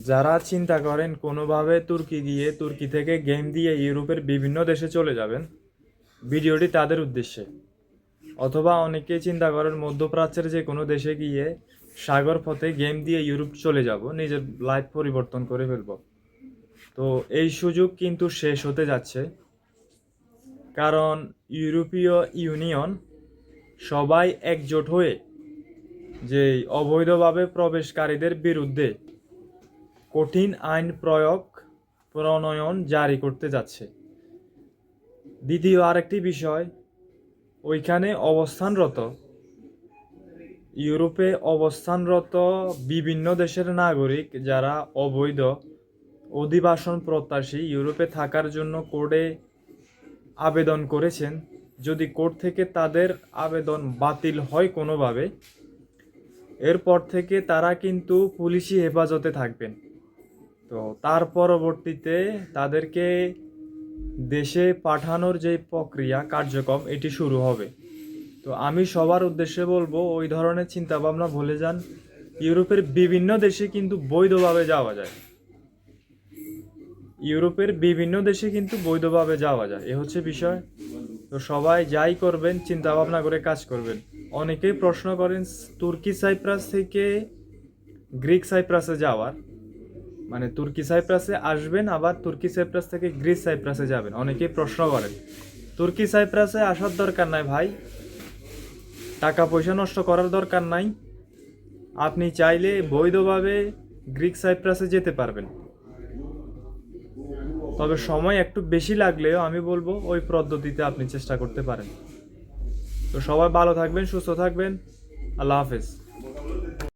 যারা চিন্তা করেন কোনোভাবে তুর্কি গিয়ে তুর্কি থেকে গেম দিয়ে ইউরোপের বিভিন্ন দেশে চলে যাবেন, ভিডিওটি তাদের উদ্দেশ্যে। অথবা অনেকেই চিন্তা করেন মধ্যপ্রাচ্যের যে কোনো দেশে গিয়ে সাগর পথে গেম দিয়ে ইউরোপ চলে যাব, নিজের লাইফ পরিবর্তন করে ফেলব। তো এই সুযোগ কিন্তু শেষ হতে যাচ্ছে, কারণ ইউরোপীয় ইউনিয়ন সবাই একজোট হয়ে যে অবৈধভাবে প্রবেশকারীদের বিরুদ্ধে কঠিন আইন প্রণয়ন জারি করতে যাচ্ছে। দ্বিতীয় আরেকটি বিষয়, ওইখানে ইউরোপে অবস্থানরত বিভিন্ন দেশের নাগরিক যারা অবৈধ অভিবাসন প্রত্যাশী ইউরোপে থাকার জন্য কোর্টে আবেদন করেছেন, যদি কোর্ট থেকে তাদের আবেদন বাতিল হয় কোনোভাবে, এরপর থেকে তারা কিন্তু পুলিশি হেফাজতে থাকবেন। তো তার পরবর্তীতে তাদেরকে দেশে পাঠানোর যে প্রক্রিয়া কার্যক্রম এটি শুরু হবে। তো আমি সবার উদ্দেশ্যে বলবো, ওই ধরনের চিন্তাভাবনা ভুলে যান। ইউরোপের বিভিন্ন দেশে কিন্তু বৈধভাবে যাওয়া যায়, এ হচ্ছে বিষয়। তো সবাই যাই করবেন চিন্তা ভাবনা করে কাজ করবেন। অনেকেই প্রশ্ন করেন তুর্কি সাইপ্রাস থেকে গ্রিক সাইপ্রাসে যাওয়ার, মানে তুর্কি সাইপ্রাসে আসবেন আবার তুর্কি সাইপ্রাস থেকে গ্রিস সাইপ্রাসে যাবেন। অনেকেই প্রশ্ন করেন, তুর্কি সাইপ্রাসে আসার দরকার নাই ভাই, টাকা পয়সা নষ্ট করার দরকার নাই, আপনি চাইলে বৈধভাবে গ্রিক সাইপ্রাসে যেতে পারবেন। তবে সময় একটু বেশি লাগলেও আমি বলবো ওই পদ্ধতিতে আপনি চেষ্টা করতে পারেন। তো সবাই ভালো থাকবেন, সুস্থ থাকবেন। আল্লাহ হাফেজ।